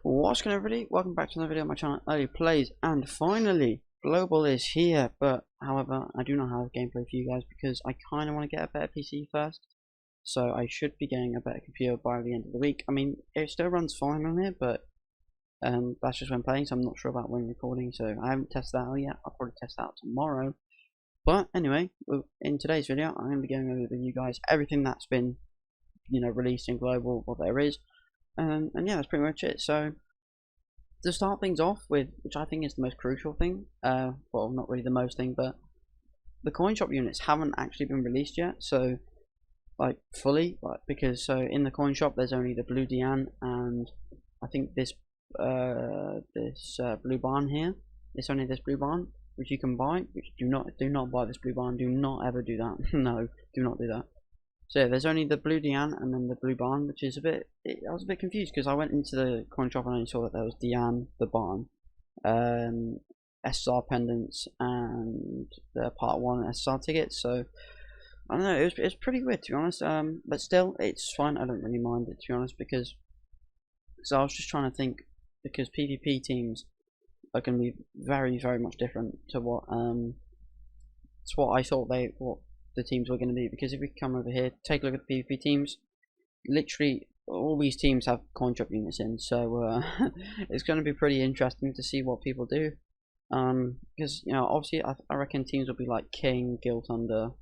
What's going on, everybody? Welcome back to another video on my channel, Early Plays, and finally, Global is here. But however, I do not have gameplay for you guys because I kind of want to get a better PC first. So I should be getting a better computer by the end of the week. I mean, it still runs fine on here, but that's just when playing. So I'm not sure about when recording. So I haven't tested that out yet. I'll probably test that out tomorrow. But anyway, in today's video, I'm going to be going over with you guys everything that's been, released in Global, what there is. And yeah, that's pretty much it. So to start things off with, which I think is the most crucial thing, well, not really the most thing, but the coin shop units haven't actually been released yet. So like fully, because so in the coin shop there's only the blue Diane and I think this blue barn here. It's only this blue barn which you can buy. Which do not buy this blue barn. Do not ever do that. No, do not do that. So yeah, there's only the blue Diane and then the blue barn, which is I was a bit confused because I went into the coin shop and I saw that there was Diane, the barn, SR pendants, and the part 1 SR tickets. So I don't know, it was pretty weird to be honest. But still, it's fine. I don't really mind it to be honest because I was just trying to think because PvP teams are going to be very much different to what I thought what the teams were going to be, because if we come over here, take a look at the PvP teams, literally all these teams have coin shop units in, so it's going to be pretty interesting to see what people do, because obviously I reckon teams will be like King, Guild Thunder,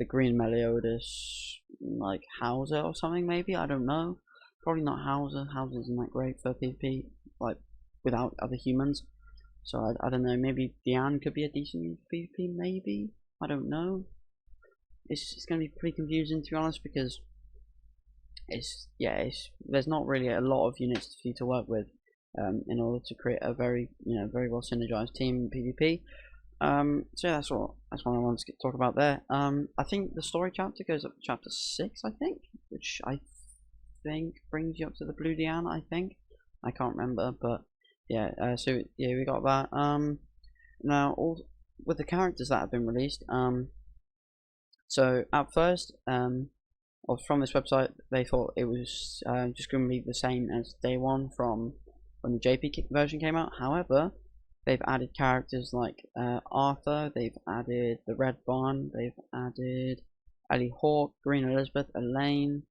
the Green Meliodas, like Hauser or something maybe, I don't know, probably not Hauser. Hauser isn't that great for PvP, like without other humans, so I don't know, maybe Diane could be a decent PvP, maybe, I don't know. It's going to be pretty confusing to be honest because there's not really a lot of units for you to work with in order to create a very well synergized team in PvP. So yeah, that's what I wanted to talk about there. I think the story chapter goes up to chapter 6, I think, which I think brings you up to the blue Diane. I think I can't remember, but yeah. So yeah, we got that. Now with the characters that have been released. So at first, or from this website, they thought it was just going to be the same as day one from when the JP version came out. However, they've added characters like Arthur, they've added the Red Barn, they've added Ellie Hawk, Green Elizabeth, Elaine.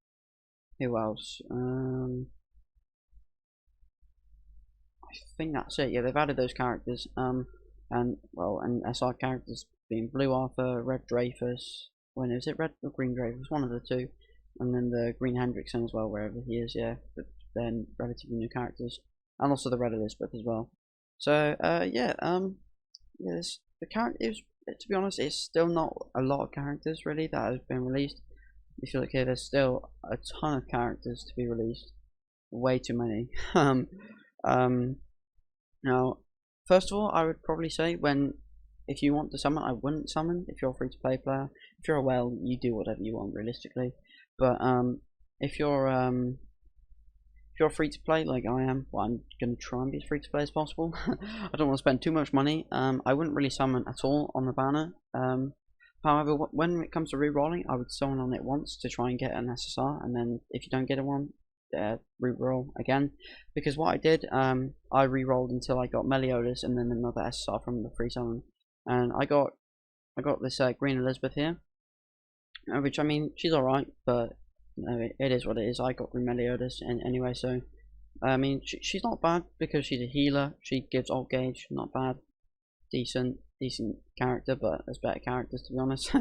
Who else? I think that's it. Yeah, they've added those characters. And SR characters being Blue Arthur, Red Dreyfus. When is it Red or Green Dreyfus? One of the two, and then the Green Hendrickson as well, wherever he is. Yeah, but then relatively new characters, and also the Red Elizabeth as well. So yes, the characters. To be honest, it's still not a lot of characters really that have been released. If you look here, there's still a ton of characters to be released. Way too many. Now, first of all, I would probably say if you want to summon, I wouldn't summon if you're a free-to-play player. If you're a whale, you do whatever you want realistically. But if you're free-to-play like I am, well, I'm gonna try and be as free-to-play as possible. I don't want to spend too much money. I wouldn't really summon at all on the banner. However, when it comes to re-rolling, I would summon on it once to try and get an SSR, and then if you don't get a one, re-roll again. Because what I did, I re-rolled until I got Meliodas and then another SSR from the free summon. And I got this Green Elizabeth here, which I mean she's alright, but it is what it is. I got Green Meliodas anyway, so I mean she's not bad because she's a healer. She gives ult gauge, not bad, decent character, but there's better characters to be honest,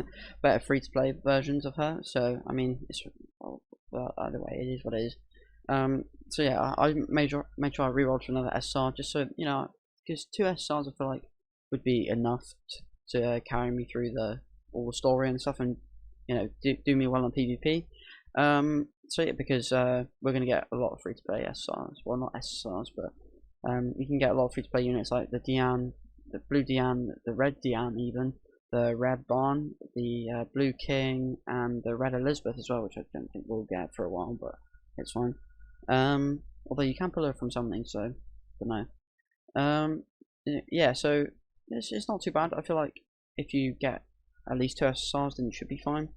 better free to play versions of her. So I mean well, either way, it is what it is. So yeah, I made sure I rerolled for another SR just so because 2 SRs I feel like would be enough to carry me through all the story and stuff, and do me well on PvP. So yeah, because we're gonna get a lot of free to play SRs. Well, not SRs, but you can get a lot of free to play units like the Diane, the blue Diane, the red Diane, even the Red Barn, the blue King, and the Red Elizabeth as well, which I don't think we'll get for a while, but it's fine. Although you can pull her from something, so I don't know. Yeah, so it's not too bad. I feel like if you get at least 2 SSRs, then you should be fine.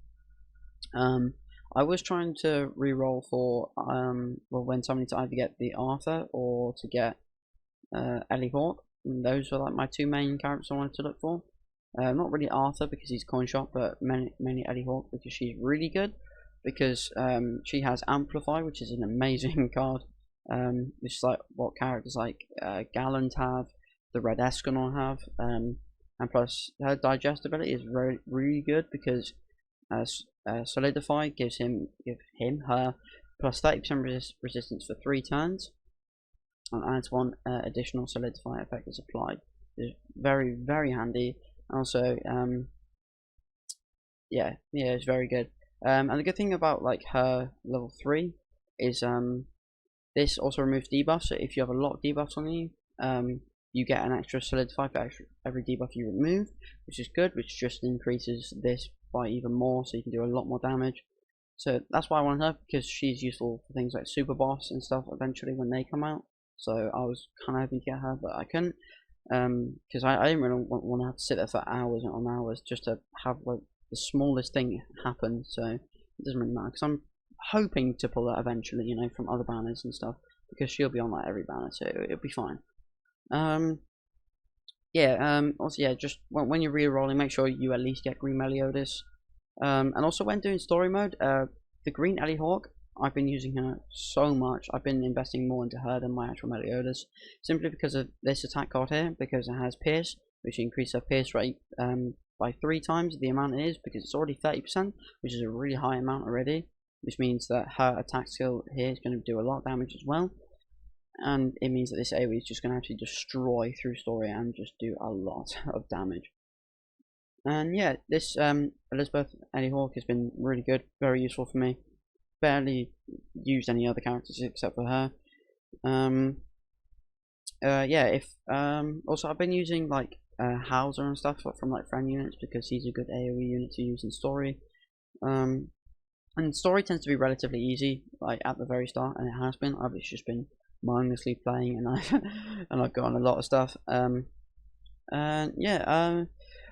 I was trying to re-roll for well, when somebody to either get the Arthur or to get Ellie Hawk. And those were like my two main characters I wanted to look for. Not really Arthur because he's coin shop, but mainly Ellie Hawk because she's really good. Because she has Amplify, which is an amazing card. Which is like what characters like Gallant have, the Red Escanor have, and plus her digestibility is really good because Solidify gives her plus 30% resistance for 3 turns, and adds one additional Solidify effect as applied. It's very handy. Also, yeah, it's very good. And the good thing about like her level 3 is this also removes debuffs. So if you have a lot of debuffs on you, you get an extra Solidify for every debuff you remove, which is good, which just increases this by even more, so you can do a lot more damage. So that's why I wanted her, because she's useful for things like Super Boss and stuff eventually when they come out. So I was kind of hoping to get her, but I couldn't, because I didn't really want to have to sit there for hours and on hours just to have like the smallest thing happen. So it doesn't really matter, because I'm hoping to pull that eventually, you know, from other banners and stuff, because she'll be on like every banner, so it'll be fine. Also, yeah, just when you're re-rolling, make sure you at least get Green Meliodas. And also when doing story mode, the Green Ellie Hawk, I've been using her so much. I've been investing more into her than my actual Meliodas, simply because of this attack card here, because it has Pierce, which increases her Pierce rate by 3 times the amount it is, because it's already 30%, which is a really high amount already, which means that her attack skill here is going to do a lot of damage as well. And it means that this AoE is just going to actually destroy through story and just do a lot of damage. And yeah, this Elizabeth Ellie Hawk has been really good, very useful for me. Barely used any other characters except for her. Also I've been using like Hauser and stuff from like friend units, because he's a good AoE unit to use in story. And story tends to be relatively easy, like at the very start, and it has been. I've just been mindlessly playing, and I've gotten a lot of stuff.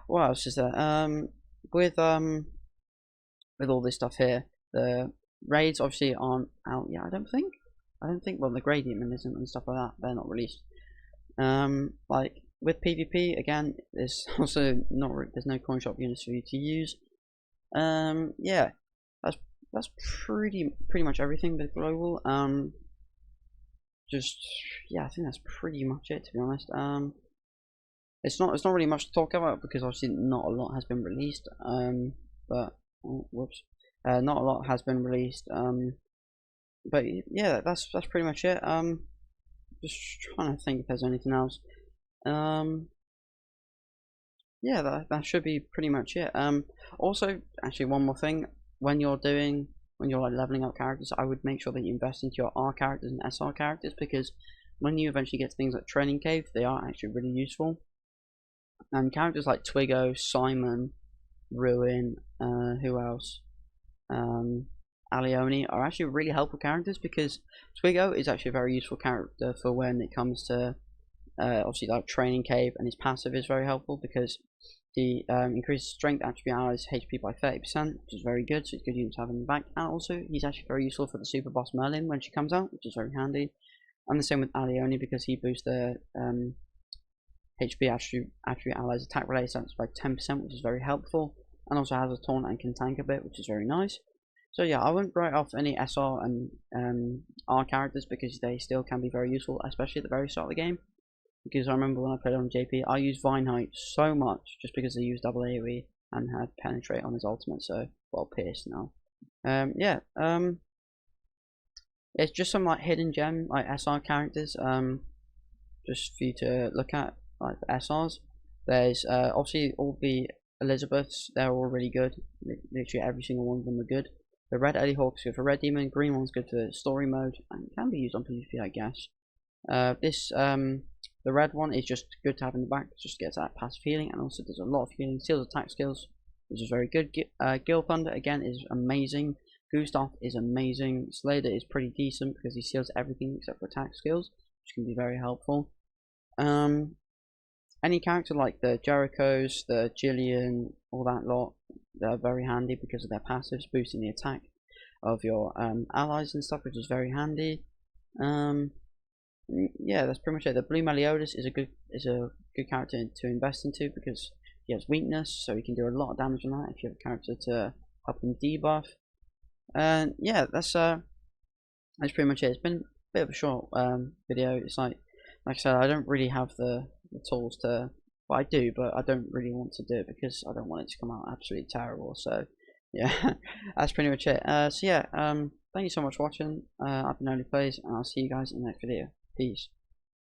What else is there? With all this stuff here, the raids obviously aren't out yet. I don't think. Well, the Grey Demon isn't and stuff like that. They're not released. Like with PvP again, there's also there's no coin shop units for you to use. Yeah, that's pretty much everything with global. I think that's pretty much it, to be honest. It's not really much to talk about, because obviously not a lot has been released. Not a lot has been released. But yeah, that's pretty much it. Just trying to think if there's anything else. Yeah, that should be pretty much it. Also, actually, one more thing: when you're like leveling up characters, I would make sure that you invest into your R characters and SR characters, because when you eventually get to things like Training Cave, they are actually really useful. And characters like Twigo, Simon, Ruin, who else? Alioni are actually really helpful characters, because Twigo is actually a very useful character for when it comes to obviously like Training Cave, and his passive is very helpful because he increases strength attribute allies HP by 30%, which is very good, so it's good to have in the back. And also he's actually very useful for the Super Boss Merlin when she comes out, which is very handy. And the same with Alioni, because he boosts the HP attribute allies attack related stats by 10%, which is very helpful, and also has a taunt and can tank a bit, which is very nice. So yeah, I wouldn't write off any SR and R characters, because they still can be very useful, especially at the very start of the game. Because I remember when I played on JP, I used Vinehite so much just because they used double AoE and had Penetrate on his ultimate, so, well, Pierce now. It's just some like hidden gem, like SR characters, just for you to look at, like the SRs. There's obviously all the Elizabeths, they're all really good. Literally every single one of them are good. The red Ellie Hawk's good for Red Demon, green one's good for story mode, and can be used on PvP, I guess. The red one is just good to have in the back, just gets that passive healing, and also does a lot of healing, seals attack skills, which is very good. Gil Thunder again is amazing. Gustav is amazing. Slater is pretty decent because he seals everything except for attack skills, which can be very helpful. Any character like the Jerichos, the Jillian, all that lot, they're very handy because of their passives boosting the attack. of your allies and stuff, which is very handy. Yeah, that's pretty much it. The blue Meliodas is a good character to invest into because he has weakness, so he can do a lot of damage on that if you have a character to help him debuff. And yeah, that's pretty much it. It's been a bit of a short video. It's like I said, I don't really have the tools to. Well, I do, but I don't really want to do it because I don't want it to come out absolutely terrible. So yeah, that's pretty much it. So yeah, thank you so much for watching. I've been OnlyPlays, and I'll see you guys in the next video. Peace.